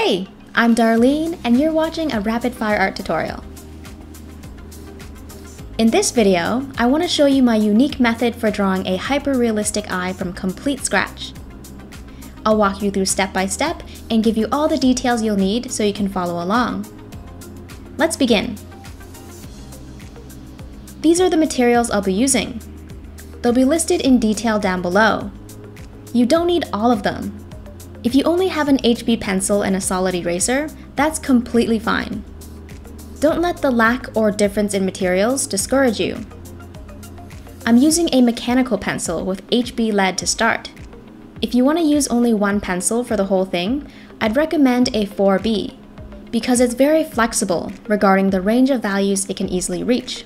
Hey, I'm Darlene and you're watching a rapid fire art tutorial. In this video, I want to show you my unique method for drawing a hyper-realistic eye from complete scratch. I'll walk you through step by step and give you all the details you'll need so you can follow along. Let's begin. These are the materials I'll be using. They'll be listed in detail down below. You don't need all of them. If you only have an HB pencil and a solid eraser, that's completely fine. Don't let the lack or difference in materials discourage you. I'm using a mechanical pencil with HB lead to start. If you want to use only one pencil for the whole thing, I'd recommend a 4B, because it's very flexible regarding the range of values it can easily reach.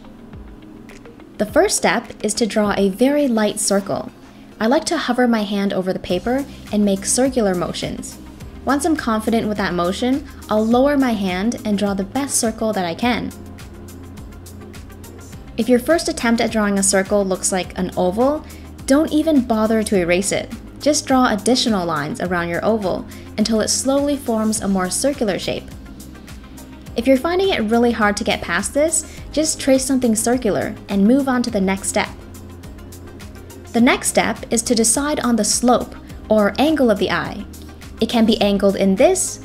The first step is to draw a very light circle. I like to hover my hand over the paper and make circular motions. Once I'm confident with that motion, I'll lower my hand and draw the best circle that I can. If your first attempt at drawing a circle looks like an oval, don't even bother to erase it. Just draw additional lines around your oval until it slowly forms a more circular shape. If you're finding it really hard to get past this, just trace something circular and move on to the next step. The next step is to decide on the slope or angle of the eye. It can be angled in this,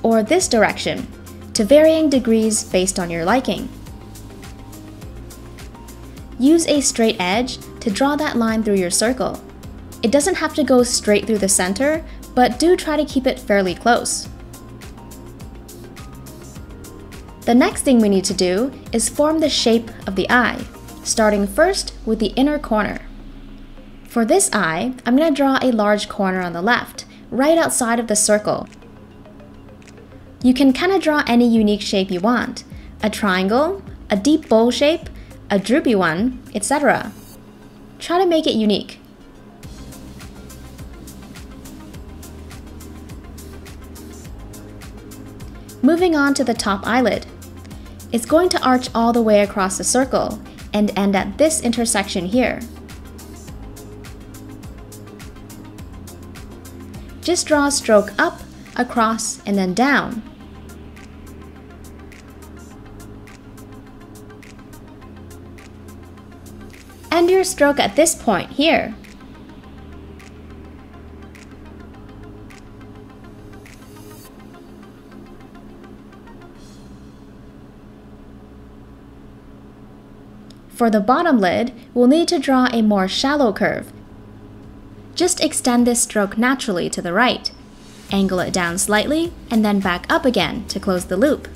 or this direction, to varying degrees based on your liking. Use a straight edge to draw that line through your circle. It doesn't have to go straight through the center, but do try to keep it fairly close. The next thing we need to do is form the shape of the eye, starting first with the inner corner. For this eye, I'm going to draw a large corner on the left, right outside of the circle. You can kind of draw any unique shape you want, a triangle, a deep bowl shape, a droopy one, etc. Try to make it unique. Moving on to the top eyelid. It's going to arch all the way across the circle and end at this intersection here. Just draw a stroke up, across, and then down. End your stroke at this point here. For the bottom lid, we'll need to draw a more shallow curve. Just extend this stroke naturally to the right. Angle it down slightly, and then back up again to close the loop.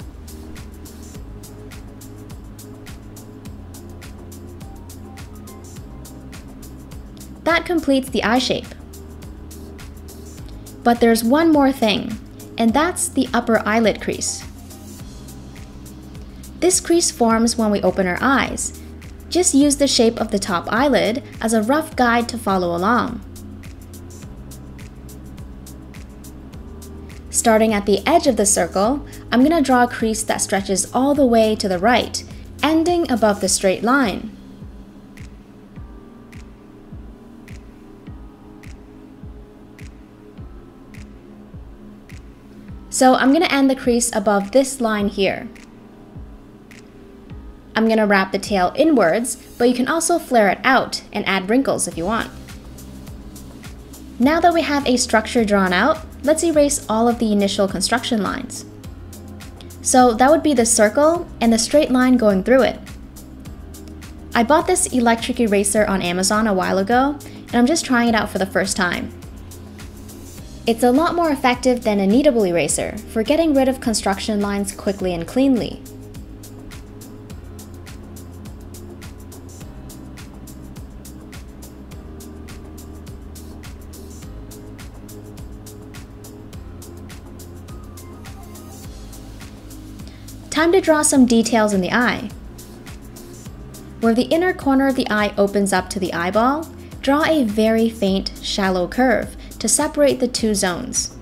That completes the eye shape. But there's one more thing, and that's the upper eyelid crease. This crease forms when we open our eyes. Just use the shape of the top eyelid as a rough guide to follow along. Starting at the edge of the circle, I'm going to draw a crease that stretches all the way to the right, ending above the straight line. So I'm going to end the crease above this line here. I'm going to wrap the tail inwards, but you can also flare it out and add wrinkles if you want. Now that we have a structure drawn out, let's erase all of the initial construction lines. So that would be the circle and the straight line going through it. I bought this electric eraser on Amazon a while ago, and I'm just trying it out for the first time. It's a lot more effective than a kneadable eraser for getting rid of construction lines quickly and cleanly. Time to draw some details in the eye. Where the inner corner of the eye opens up to the eyeball, draw a very faint, shallow curve to separate the two zones.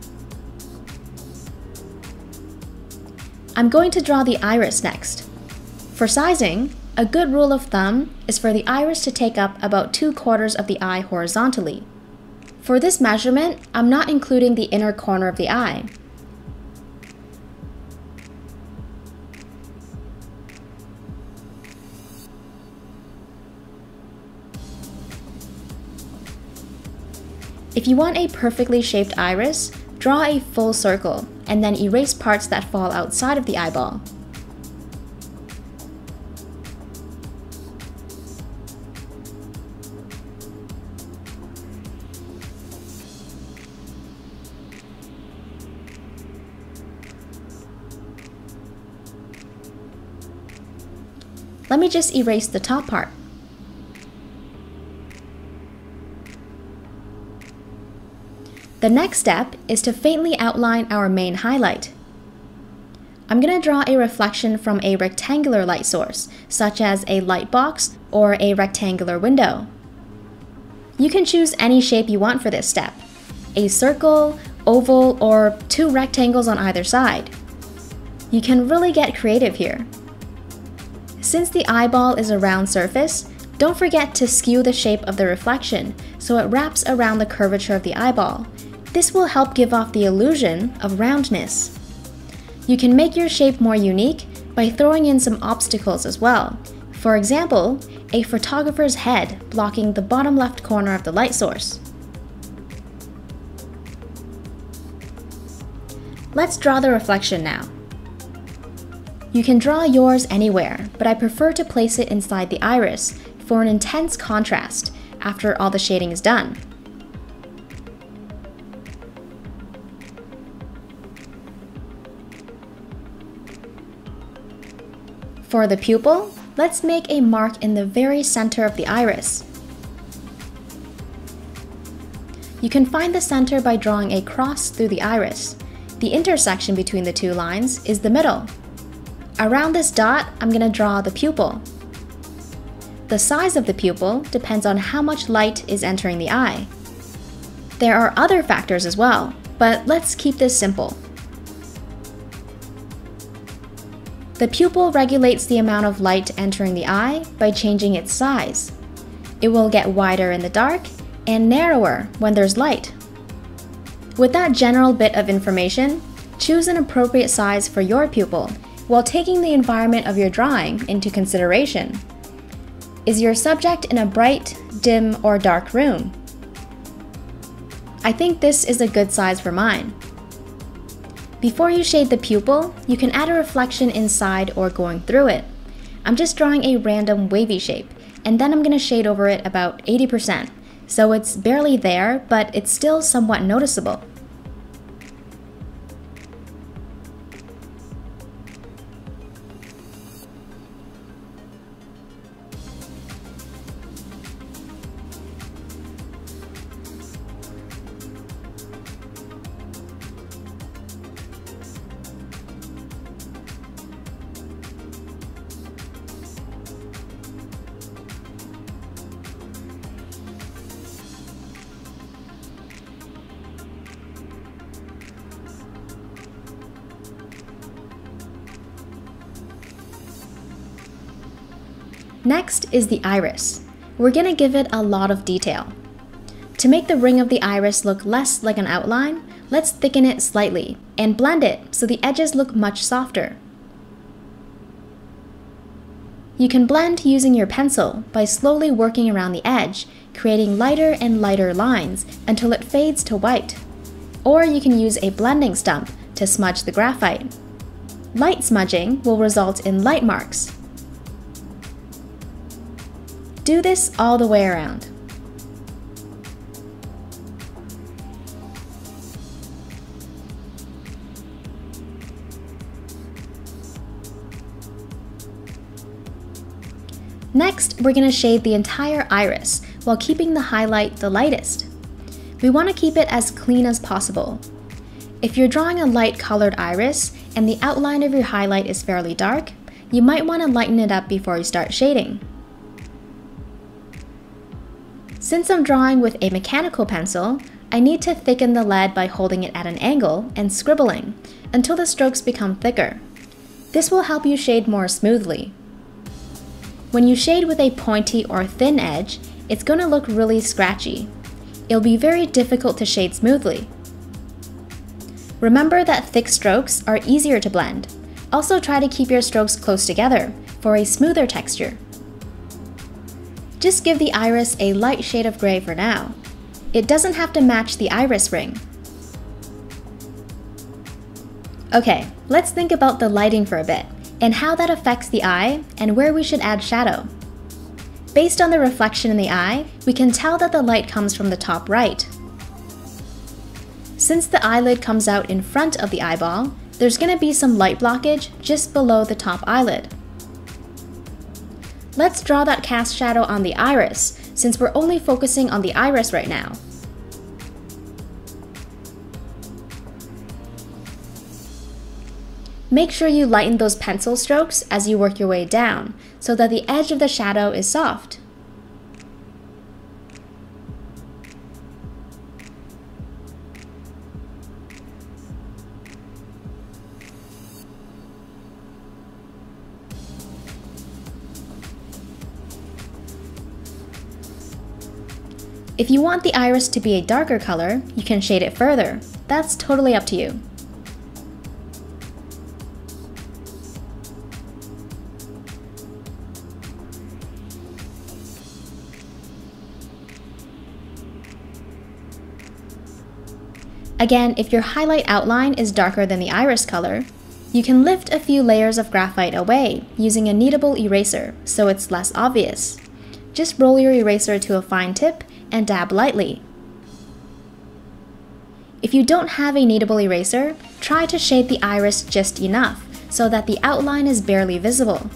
I'm going to draw the iris next. For sizing, a good rule of thumb is for the iris to take up about 2/4 of the eye horizontally. For this measurement, I'm not including the inner corner of the eye. If you want a perfectly shaped iris, draw a full circle and then erase parts that fall outside of the eyeball. Let me just erase the top part. The next step is to faintly outline our main highlight. I'm going to draw a reflection from a rectangular light source, such as a light box or a rectangular window. You can choose any shape you want for this step: a circle, oval, or two rectangles on either side. You can really get creative here. Since the eyeball is a round surface, don't forget to skew the shape of the reflection so it wraps around the curvature of the eyeball. This will help give off the illusion of roundness. You can make your shape more unique by throwing in some obstacles as well. For example, a photographer's head blocking the bottom left corner of the light source. Let's draw the reflection now. You can draw yours anywhere, but I prefer to place it inside the iris for an intense contrast after all the shading is done. For the pupil, let's make a mark in the very center of the iris. You can find the center by drawing a cross through the iris. The intersection between the two lines is the middle. Around this dot, I'm going to draw the pupil. The size of the pupil depends on how much light is entering the eye. There are other factors as well, but let's keep this simple. The pupil regulates the amount of light entering the eye by changing its size. It will get wider in the dark and narrower when there's light. With that general bit of information, choose an appropriate size for your pupil while taking the environment of your drawing into consideration. Is your subject in a bright, dim, or dark room? I think this is a good size for mine. Before you shade the pupil, you can add a reflection inside or going through it. I'm just drawing a random wavy shape, and then I'm going to shade over it about 80%, so it's barely there, but it's still somewhat noticeable. Next is the iris. We're going to give it a lot of detail. To make the ring of the iris look less like an outline, let's thicken it slightly and blend it so the edges look much softer. You can blend using your pencil by slowly working around the edge, creating lighter and lighter lines until it fades to white. Or you can use a blending stump to smudge the graphite. Light smudging will result in light marks. Do this all the way around. Next, we're going to shade the entire iris while keeping the highlight the lightest. We want to keep it as clean as possible. If you're drawing a light colored iris and the outline of your highlight is fairly dark, you might want to lighten it up before you start shading. Since I'm drawing with a mechanical pencil, I need to thicken the lead by holding it at an angle and scribbling until the strokes become thicker. This will help you shade more smoothly. When you shade with a pointy or thin edge, it's going to look really scratchy. It'll be very difficult to shade smoothly. Remember that thick strokes are easier to blend. Also try to keep your strokes close together for a smoother texture. Just give the iris a light shade of gray for now. It doesn't have to match the iris ring. Okay, let's think about the lighting for a bit, and how that affects the eye and where we should add shadow. Based on the reflection in the eye, we can tell that the light comes from the top right. Since the eyelid comes out in front of the eyeball, there's going to be some light blockage just below the top eyelid. Let's draw that cast shadow on the iris, since we're only focusing on the iris right now. Make sure you lighten those pencil strokes as you work your way down, so that the edge of the shadow is soft. If you want the iris to be a darker color, you can shade it further. That's totally up to you. Again, if your highlight outline is darker than the iris color, you can lift a few layers of graphite away using a kneadable eraser so it's less obvious. Just roll your eraser to a fine tip and dab lightly. If you don't have a kneadable eraser, try to shade the iris just enough so that the outline is barely visible.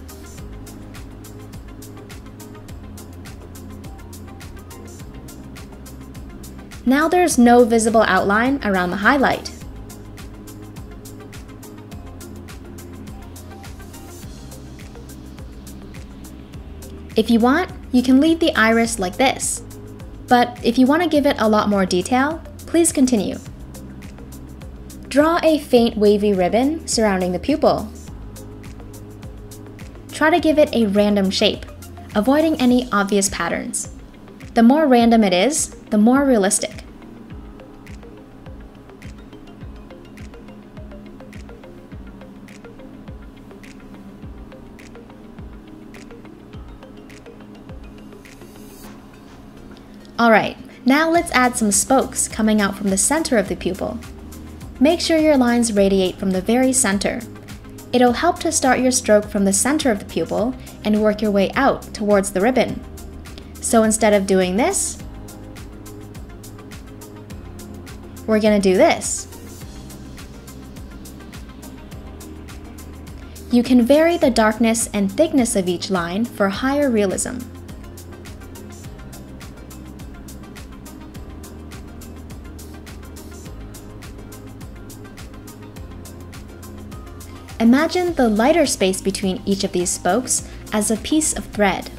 Now there's no visible outline around the highlight. If you want, you can leave the iris like this. But if you want to give it a lot more detail, please continue. Draw a faint wavy ribbon surrounding the pupil. Try to give it a random shape, avoiding any obvious patterns. The more random it is, the more realistic. Alright, now let's add some spokes coming out from the center of the pupil. Make sure your lines radiate from the very center. It'll help to start your stroke from the center of the pupil and work your way out towards the ribbon. So instead of doing this, we're going to do this. You can vary the darkness and thickness of each line for higher realism. Imagine the lighter space between each of these spokes as a piece of thread.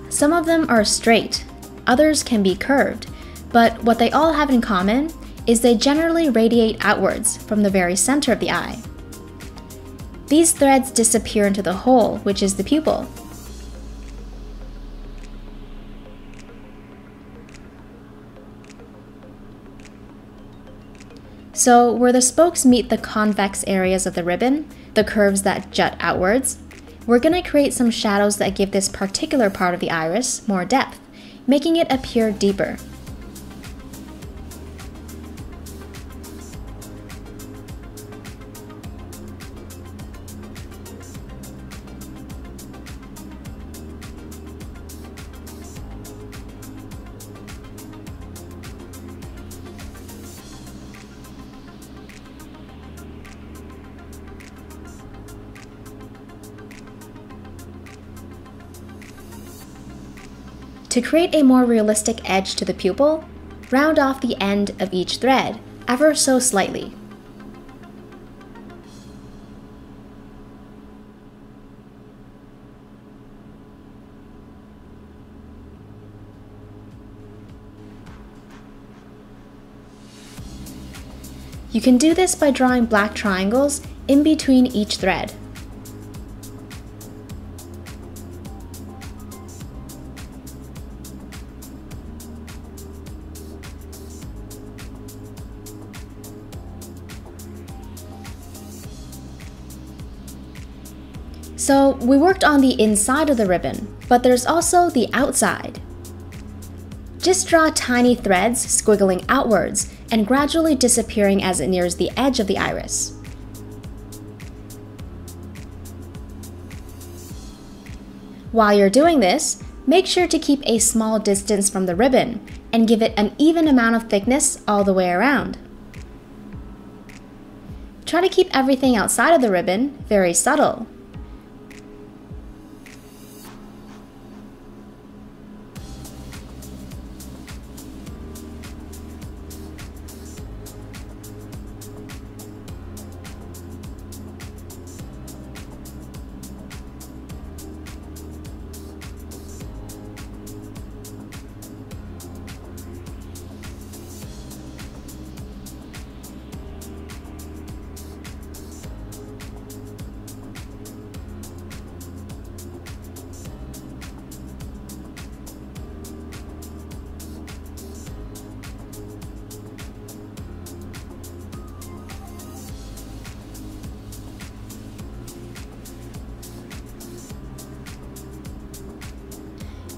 Some of them are straight, others can be curved, but what they all have in common is they generally radiate outwards from the very center of the eye. These threads disappear into the hole, which is the pupil. So where the spokes meet the convex areas of the ribbon, the curves that jut outwards, we're going to create some shadows that give this particular part of the iris more depth, making it appear deeper. To create a more realistic edge to the pupil, round off the end of each thread, ever so slightly. You can do this by drawing black triangles in between each thread. So we worked on the inside of the ribbon, but there's also the outside. Just draw tiny threads squiggling outwards and gradually disappearing as it nears the edge of the iris. While you're doing this, make sure to keep a small distance from the ribbon and give it an even amount of thickness all the way around. Try to keep everything outside of the ribbon very subtle.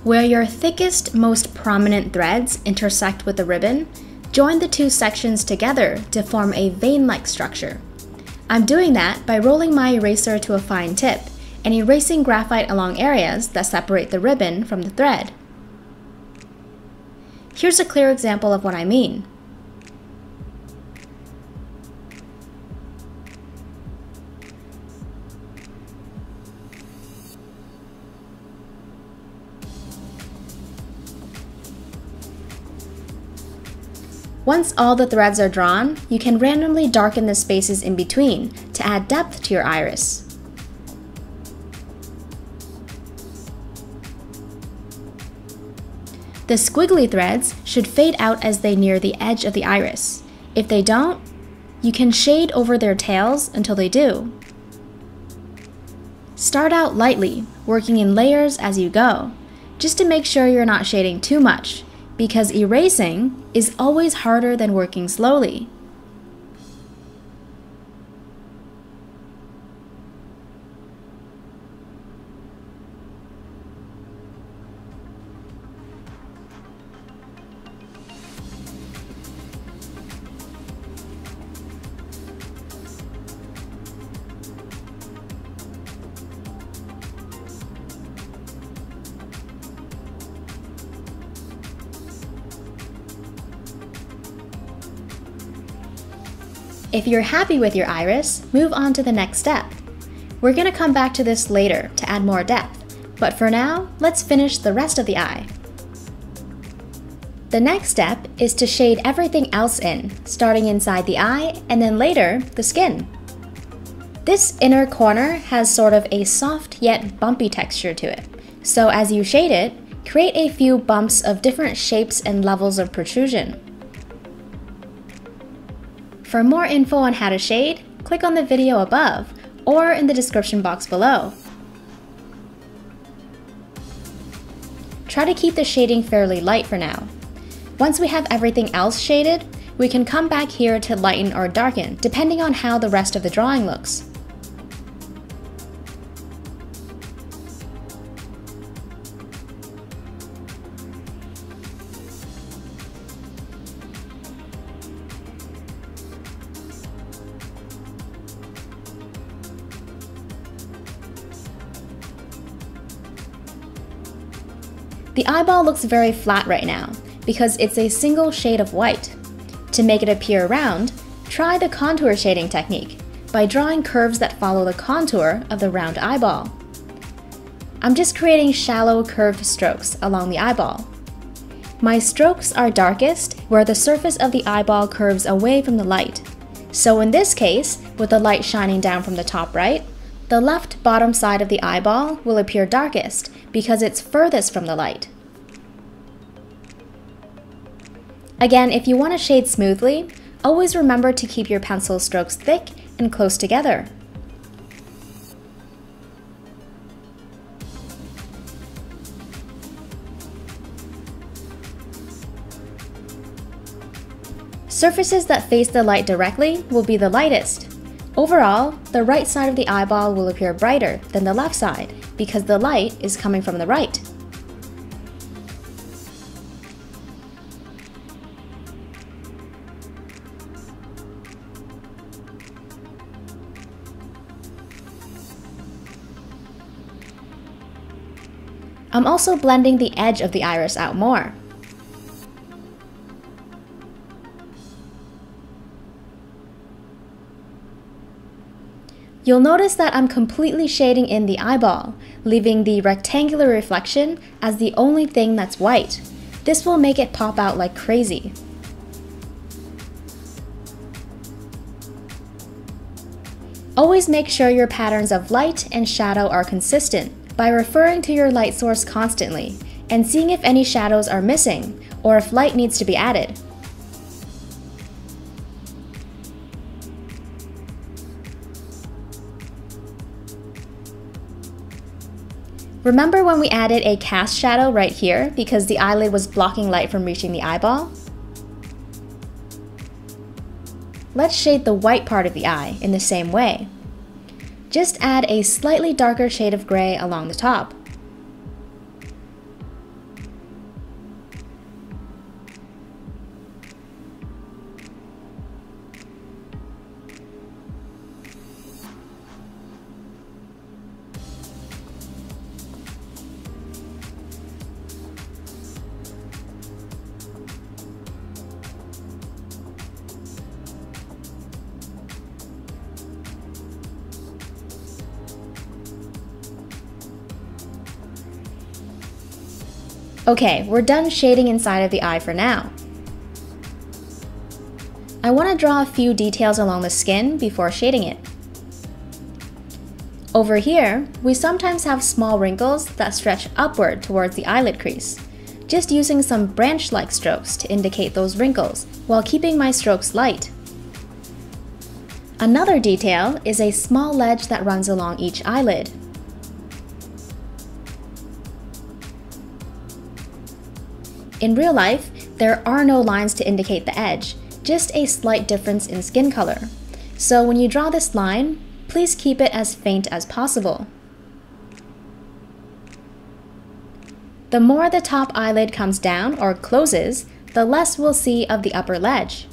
Where your thickest, most prominent threads intersect with the ribbon, join the two sections together to form a vein-like structure. I'm doing that by rolling my eraser to a fine tip and erasing graphite along areas that separate the ribbon from the thread. Here's a clear example of what I mean. Once all the threads are drawn, you can randomly darken the spaces in between to add depth to your iris. The squiggly threads should fade out as they near the edge of the iris. If they don't, you can shade over their tails until they do. Start out lightly, working in layers as you go, just to make sure you're not shading too much, because erasing is always harder than working slowly. If you're happy with your iris, move on to the next step. We're going to come back to this later to add more depth, but for now, let's finish the rest of the eye. The next step is to shade everything else in, starting inside the eye and then later, the skin. This inner corner has sort of a soft yet bumpy texture to it, so as you shade it, create a few bumps of different shapes and levels of protrusion. For more info on how to shade, click on the video above or in the description box below. Try to keep the shading fairly light for now. Once we have everything else shaded, we can come back here to lighten or darken, depending on how the rest of the drawing looks. The eyeball looks very flat right now because it's a single shade of white. To make it appear round, try the contour shading technique by drawing curves that follow the contour of the round eyeball. I'm just creating shallow curved strokes along the eyeball. My strokes are darkest where the surface of the eyeball curves away from the light. So in this case, with the light shining down from the top right, the left bottom side of the eyeball will appear darkest because it's furthest from the light. Again, if you want to shade smoothly, always remember to keep your pencil strokes thick and close together. Surfaces that face the light directly will be the lightest. Overall, the right side of the eyeball will appear brighter than the left side because the light is coming from the right. I'm also blending the edge of the iris out more. You'll notice that I'm completely shading in the eyeball, leaving the rectangular reflection as the only thing that's white. This will make it pop out like crazy. Always make sure your patterns of light and shadow are consistent by referring to your light source constantly and seeing if any shadows are missing or if light needs to be added. Remember when we added a cast shadow right here because the eyelid was blocking light from reaching the eyeball? Let's shade the white part of the eye in the same way. Just add a slightly darker shade of gray along the top. Okay, we're done shading inside of the eye for now. I want to draw a few details along the skin before shading it. Over here, we sometimes have small wrinkles that stretch upward towards the eyelid crease, just using some branch-like strokes to indicate those wrinkles while keeping my strokes light. Another detail is a small ledge that runs along each eyelid. In real life, there are no lines to indicate the edge, just a slight difference in skin color. So when you draw this line, please keep it as faint as possible. The more the top eyelid comes down or closes, the less we'll see of the upper ledge.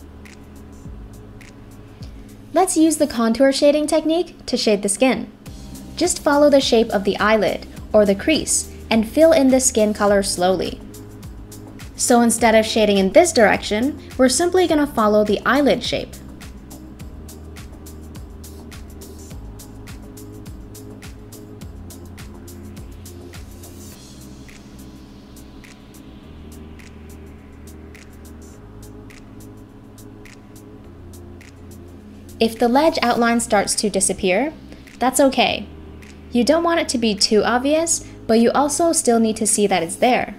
Let's use the contour shading technique to shade the skin. Just follow the shape of the eyelid or the crease and fill in the skin color slowly. So instead of shading in this direction, we're simply going to follow the eyelid shape. If the ledge outline starts to disappear, that's okay. You don't want it to be too obvious, but you also still need to see that it's there.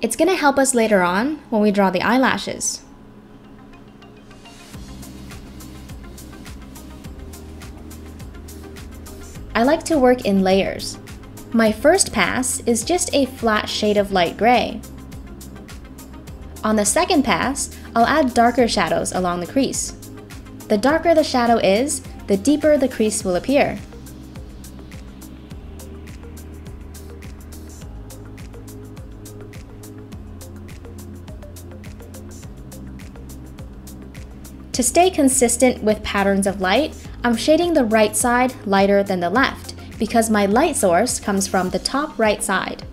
It's going to help us later on when we draw the eyelashes. I like to work in layers. My first pass is just a flat shade of light gray. On the second pass, I'll add darker shadows along the crease. The darker the shadow is, the deeper the crease will appear. To stay consistent with patterns of light, I'm shading the right side lighter than the left because my light source comes from the top right side.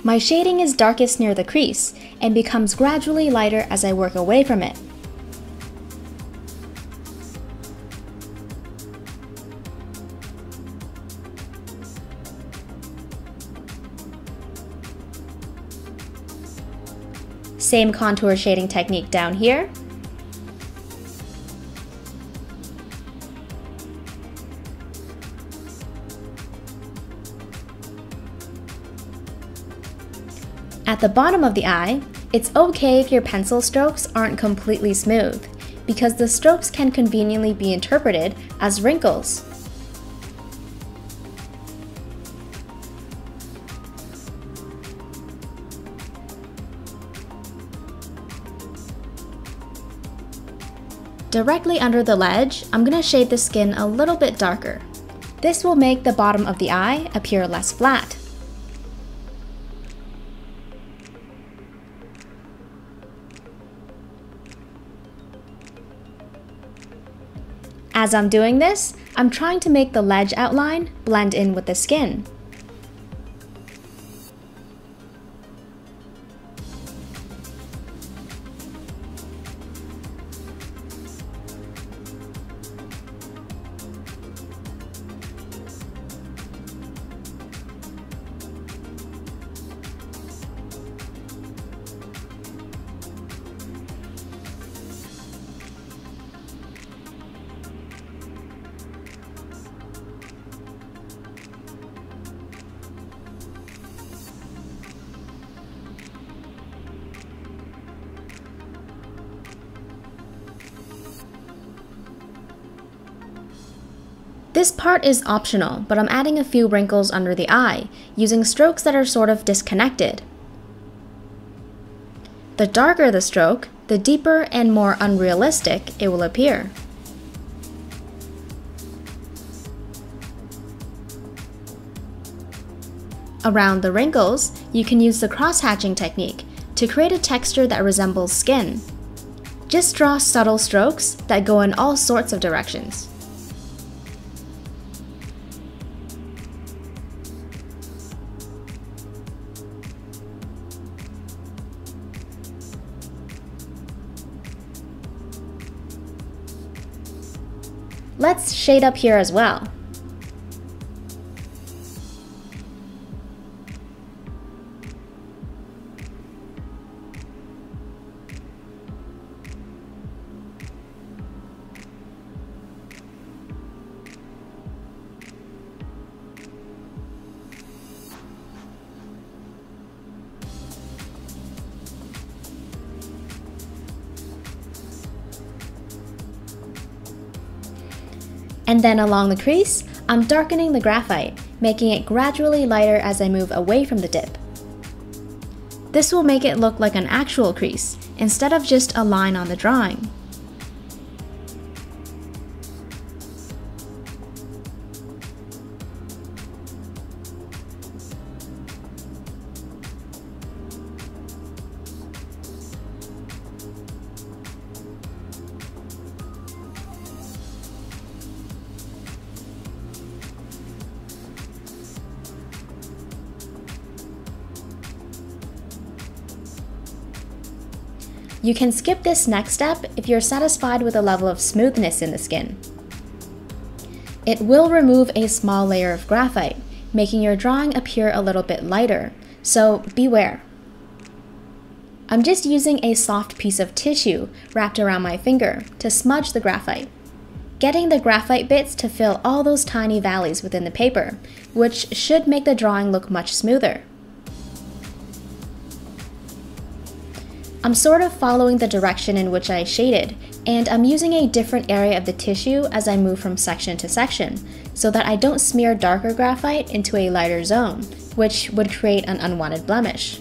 My shading is darkest near the crease and becomes gradually lighter as I work away from it. Same contour shading technique down here. At the bottom of the eye, it's okay if your pencil strokes aren't completely smooth, because the strokes can conveniently be interpreted as wrinkles. Directly under the ledge, I'm going to shade the skin a little bit darker. This will make the bottom of the eye appear less flat. As I'm doing this, I'm trying to make the ledge outline blend in with the skin. This part is optional, but I'm adding a few wrinkles under the eye, using strokes that are sort of disconnected. The darker the stroke, the deeper and more unrealistic it will appear. Around the wrinkles, you can use the cross-hatching technique to create a texture that resembles skin. Just draw subtle strokes that go in all sorts of directions. Let's shade up here as well. And then along the crease, I'm darkening the graphite, making it gradually lighter as I move away from the dip. This will make it look like an actual crease, instead of just a line on the drawing. You can skip this next step if you're satisfied with the level of smoothness in the skin. It will remove a small layer of graphite, making your drawing appear a little bit lighter, so beware. I'm just using a soft piece of tissue wrapped around my finger to smudge the graphite, getting the graphite bits to fill all those tiny valleys within the paper, which should make the drawing look much smoother. I'm sort of following the direction in which I shaded, and I'm using a different area of the tissue as I move from section to section, so that I don't smear darker graphite into a lighter zone, which would create an unwanted blemish.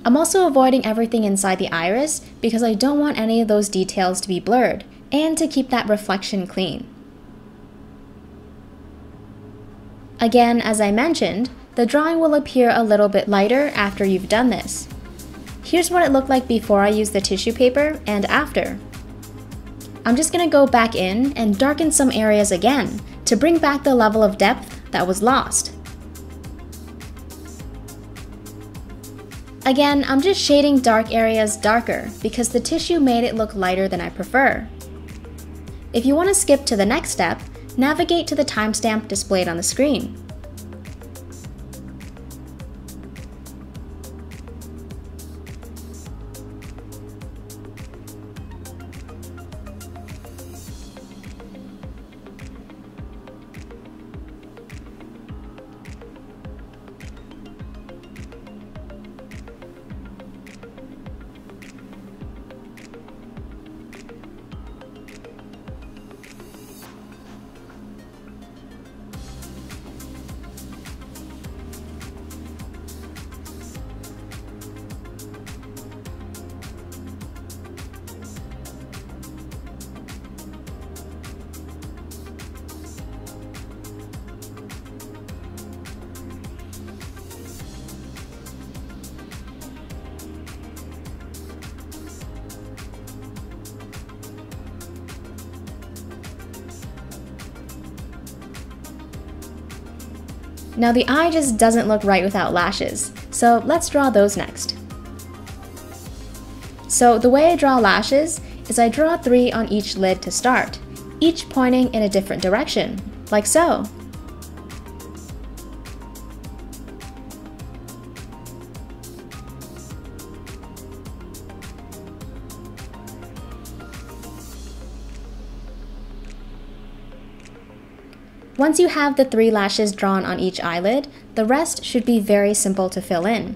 I'm also avoiding everything inside the iris because I don't want any of those details to be blurred and to keep that reflection clean. Again, as I mentioned, the drawing will appear a little bit lighter after you've done this. Here's what it looked like before I used the tissue paper and after. I'm just going to go back in and darken some areas again to bring back the level of depth that was lost. Again, I'm just shading dark areas darker because the tissue made it look lighter than I prefer. If you want to skip to the next step, navigate to the timestamp displayed on the screen. Now the eye just doesn't look right without lashes, so let's draw those next. So the way I draw lashes is I draw 3 on each lid to start, each pointing in a different direction, like so. Once you have the 3 lashes drawn on each eyelid, the rest should be very simple to fill in.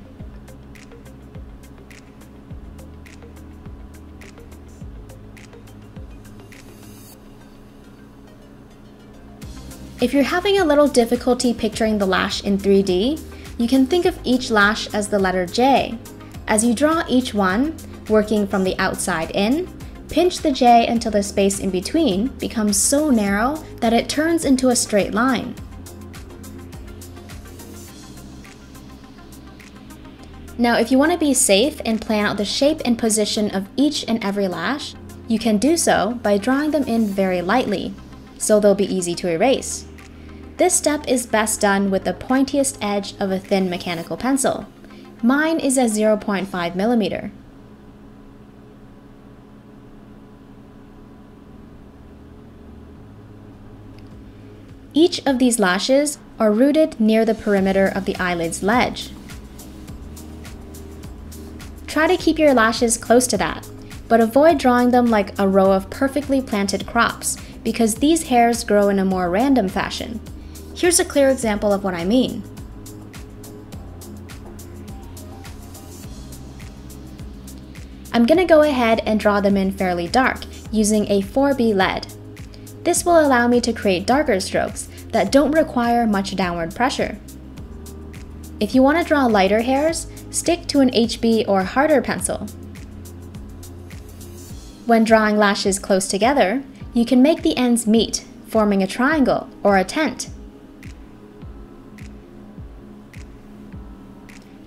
If you're having a little difficulty picturing the lash in 3D, you can think of each lash as the letter J. As you draw each one, working from the outside in, pinch the J until the space in between becomes so narrow that it turns into a straight line. Now, if you want to be safe and plan out the shape and position of each and every lash, you can do so by drawing them in very lightly, so they'll be easy to erase. This step is best done with the pointiest edge of a thin mechanical pencil. Mine is a 0.5 millimeter. Each of these lashes are rooted near the perimeter of the eyelid's ledge. Try to keep your lashes close to that, but avoid drawing them like a row of perfectly planted crops because these hairs grow in a more random fashion. Here's a clear example of what I mean. I'm gonna go ahead and draw them in fairly dark using a 4B lead. This will allow me to create darker strokes that don't require much downward pressure. If you want to draw lighter hairs, stick to an HB or harder pencil. When drawing lashes close together, you can make the ends meet, forming a triangle or a tent.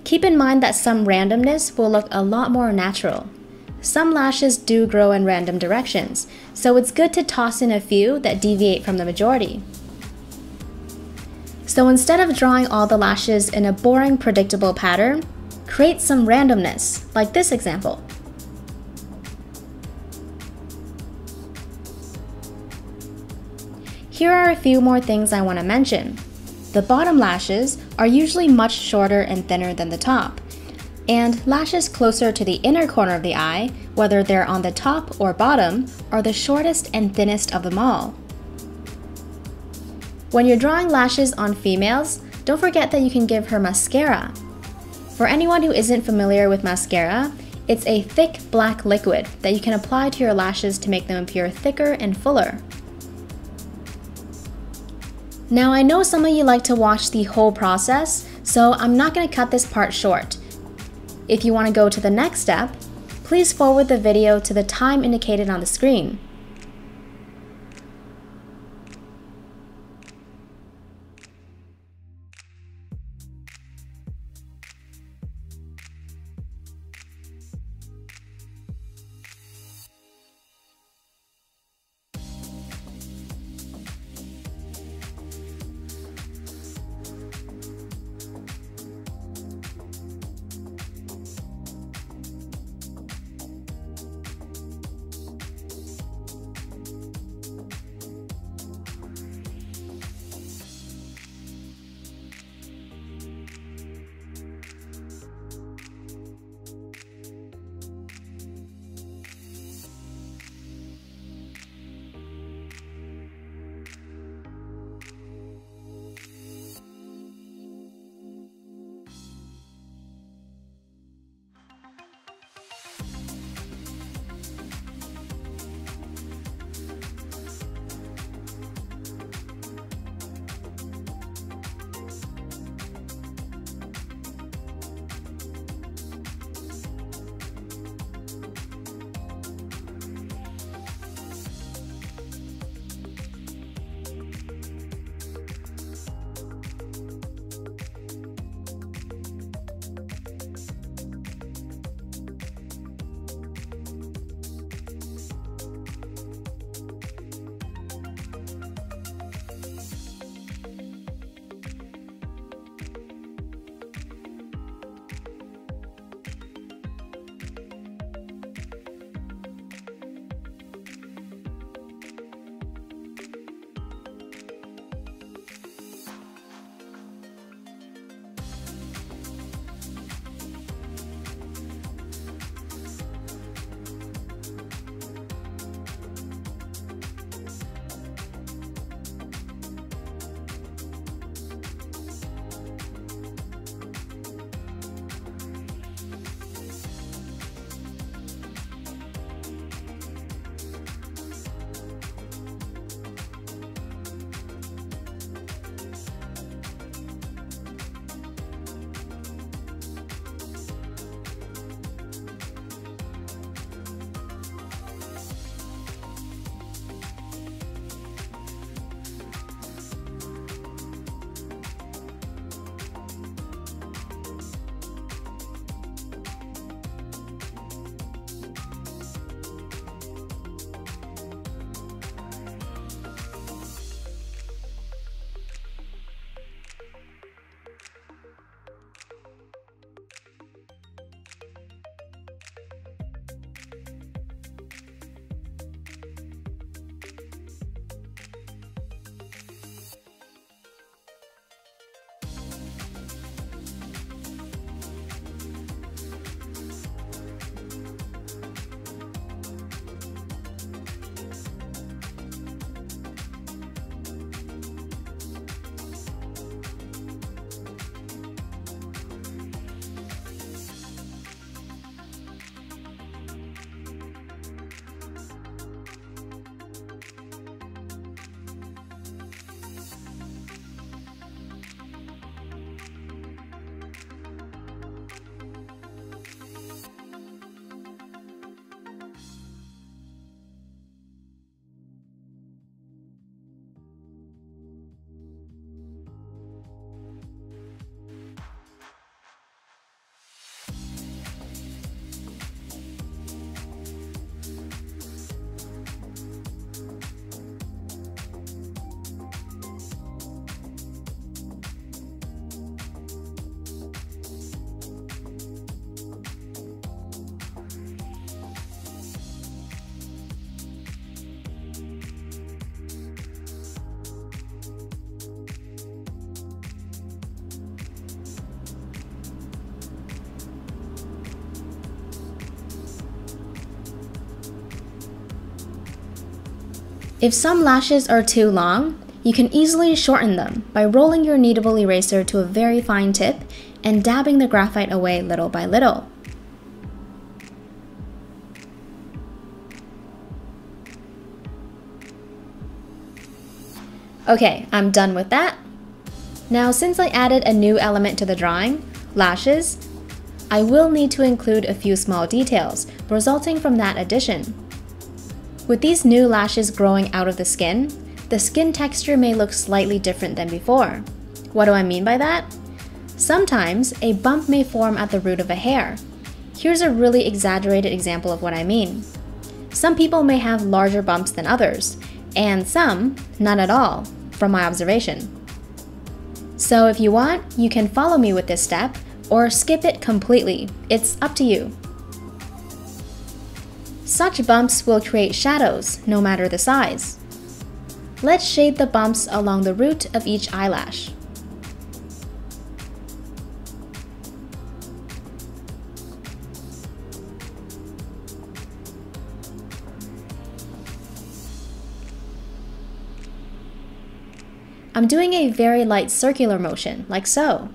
Keep in mind that some randomness will look a lot more natural. Some lashes do grow in random directions, so it's good to toss in a few that deviate from the majority. So instead of drawing all the lashes in a boring, predictable pattern, create some randomness, like this example. Here are a few more things I want to mention. The bottom lashes are usually much shorter and thinner than the top, and lashes closer to the inner corner of the eye, whether they're on the top or bottom, are the shortest and thinnest of them all. When you're drawing lashes on females, don't forget that you can give her mascara. For anyone who isn't familiar with mascara, it's a thick black liquid that you can apply to your lashes to make them appear thicker and fuller. Now I know some of you like to watch the whole process, so I'm not going to cut this part short. If you want to go to the next step, please forward the video to the time indicated on the screen. If some lashes are too long, you can easily shorten them by rolling your kneadable eraser to a very fine tip and dabbing the graphite away little by little. Okay, I'm done with that. Now, since I added a new element to the drawing, lashes, I will need to include a few small details resulting from that addition. With these new lashes growing out of the skin texture may look slightly different than before. What do I mean by that? Sometimes a bump may form at the root of a hair. Here's a really exaggerated example of what I mean. Some people may have larger bumps than others, and some none at all, from my observation. So if you want, you can follow me with this step or skip it completely. It's up to you. Such bumps will create shadows, no matter the size. Let's shade the bumps along the root of each eyelash. I'm doing a very light circular motion, like so.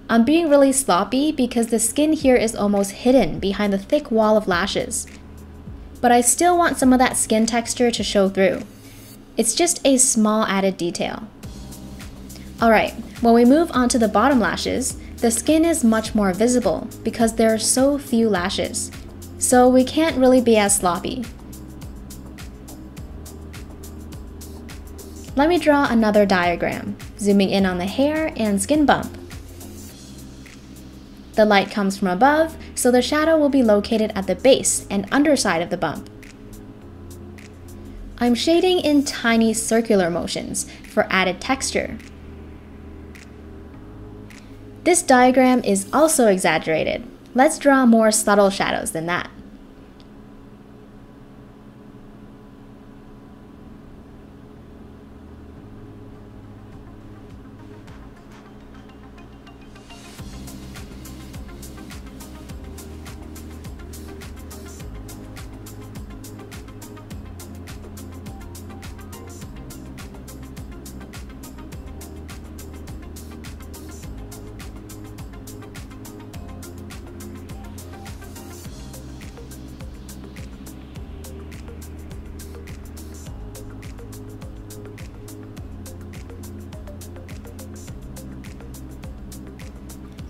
I'm being really sloppy because the skin here is almost hidden behind the thick wall of lashes. But I still want some of that skin texture to show through. It's just a small added detail. Alright, when we move on to the bottom lashes, the skin is much more visible because there are so few lashes. So we can't really be as sloppy. Let me draw another diagram, zooming in on the hair and skin bump. The light comes from above, so the shadow will be located at the base and underside of the bump. I'm shading in tiny circular motions for added texture. This diagram is also exaggerated. Let's draw more subtle shadows than that.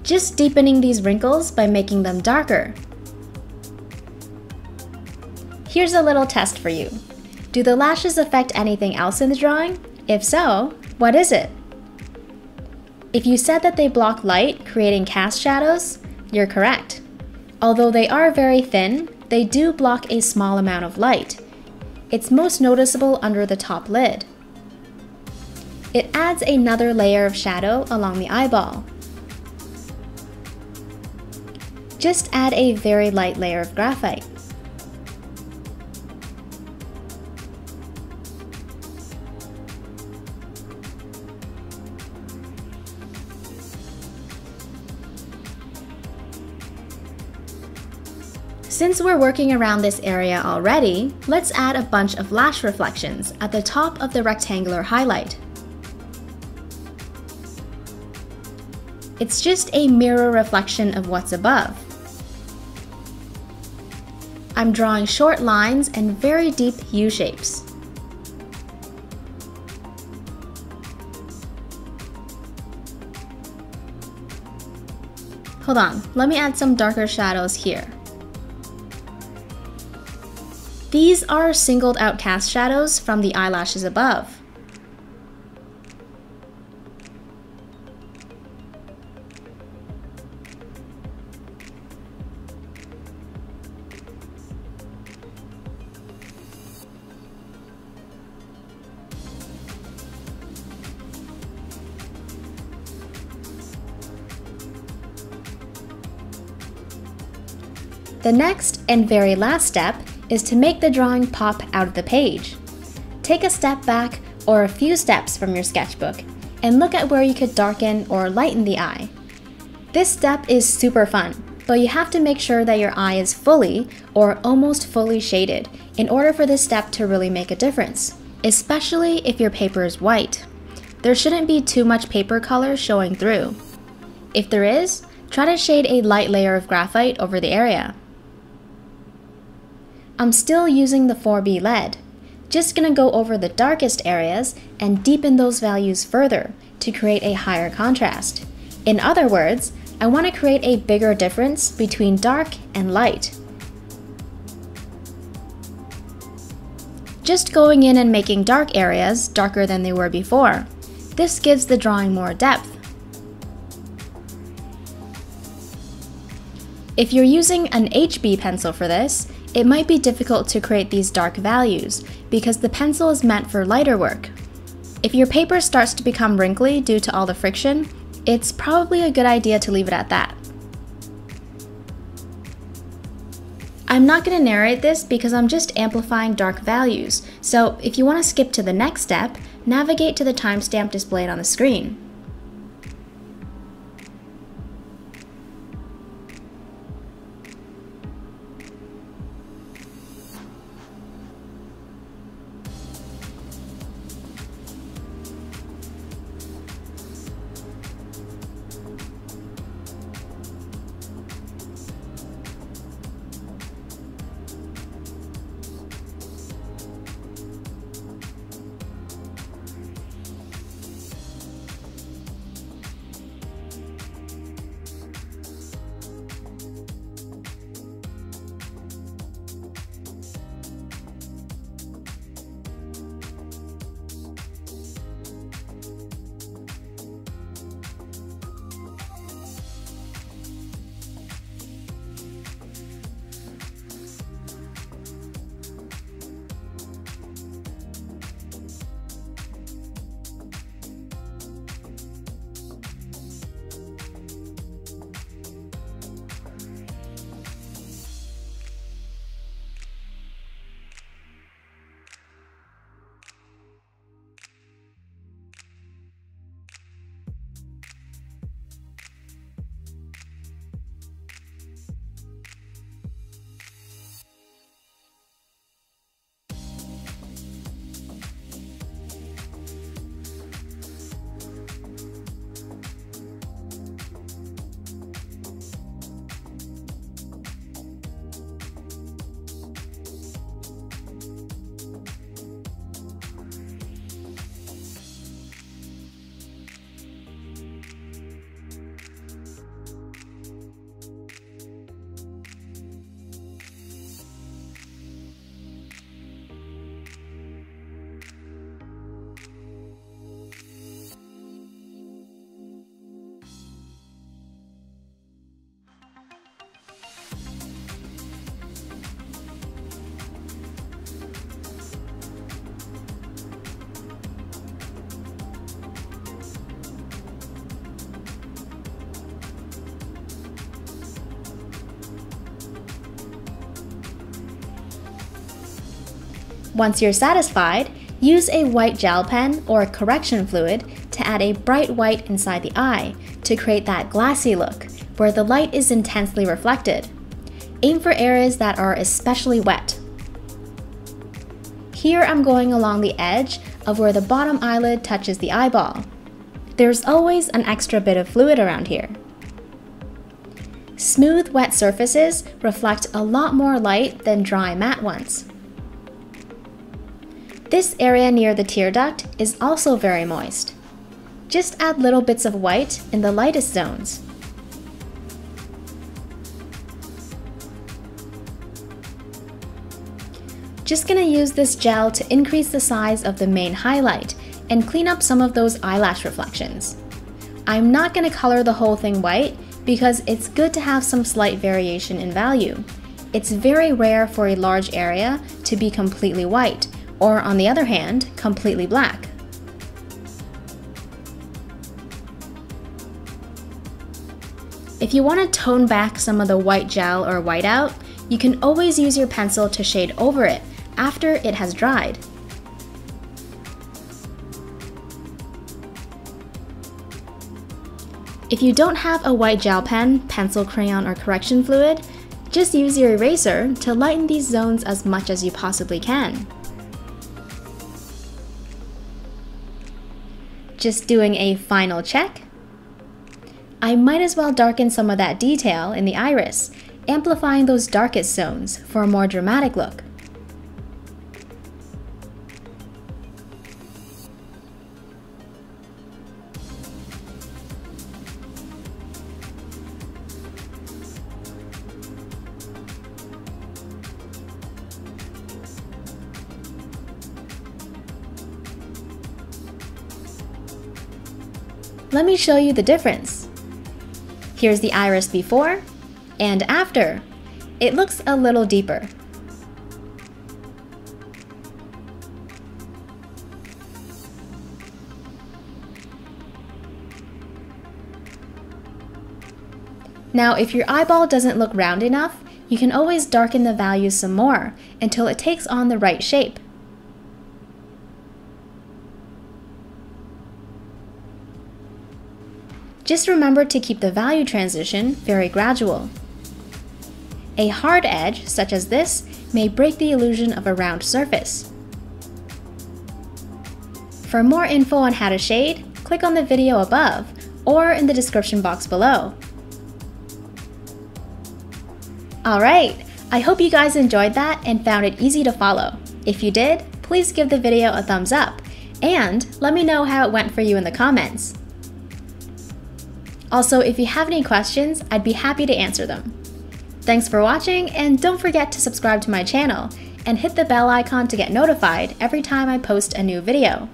Just deepening these wrinkles by making them darker. Here's a little test for you. Do the lashes affect anything else in the drawing? If so, what is it? If you said that they block light, creating cast shadows, you're correct. Although they are very thin, they do block a small amount of light. It's most noticeable under the top lid. It adds another layer of shadow along the eyeball. Just add a very light layer of graphite. Since we're working around this area already, let's add a bunch of lash reflections at the top of the rectangular highlight. It's just a mirror reflection of what's above. I'm drawing short lines and very deep U-shapes. Hold on, let me add some darker shadows here. These are singled out cast shadows from the eyelashes above. The next and very last step is to make the drawing pop out of the page. Take a step back or a few steps from your sketchbook and look at where you could darken or lighten the eye. This step is super fun, but you have to make sure that your eye is fully or almost fully shaded in order for this step to really make a difference. especially if your paper is white. There shouldn't be too much paper color showing through. If there is, try to shade a light layer of graphite over the area. I'm still using the 4B lead. Just gonna go over the darkest areas and deepen those values further to create a higher contrast. In other words, I want to create a bigger difference between dark and light. Just going in and making dark areas darker than they were before. This gives the drawing more depth. If you're using an HB pencil for this, it might be difficult to create these dark values because the pencil is meant for lighter work. If your paper starts to become wrinkly due to all the friction, it's probably a good idea to leave it at that. I'm not going to narrate this because I'm just amplifying dark values, so if you want to skip to the next step, navigate to the timestamp displayed on the screen. Once you're satisfied, use a white gel pen or correction fluid to add a bright white inside the eye to create that glassy look where the light is intensely reflected. Aim for areas that are especially wet. Here I'm going along the edge of where the bottom eyelid touches the eyeball. There's always an extra bit of fluid around here. Smooth, wet surfaces reflect a lot more light than dry, matte ones. This area near the tear duct is also very moist. Just add little bits of white in the lightest zones. Just gonna use this gel to increase the size of the main highlight and clean up some of those eyelash reflections. I'm not gonna color the whole thing white because it's good to have some slight variation in value. It's very rare for a large area to be completely white, or on the other hand, completely black. If you want to tone back some of the white gel or whiteout, you can always use your pencil to shade over it after it has dried. If you don't have a white gel pen, pencil, crayon, or correction fluid, just use your eraser to lighten these zones as much as you possibly can. Just doing a final check. I might as well darken some of that detail in the iris, amplifying those darkest zones for a more dramatic look. Let me show you the difference. Here's the iris before and after. It looks a little deeper. Now, if your eyeball doesn't look round enough, you can always darken the values some more until it takes on the right shape. Just remember to keep the value transition very gradual. A hard edge, such as this, may break the illusion of a round surface. For more info on how to shade, click on the video above or in the description box below. Alright, I hope you guys enjoyed that and found it easy to follow. If you did, please give the video a thumbs up and let me know how it went for you in the comments. Also, if you have any questions, I'd be happy to answer them. Thanks for watching, and don't forget to subscribe to my channel and hit the bell icon to get notified every time I post a new video.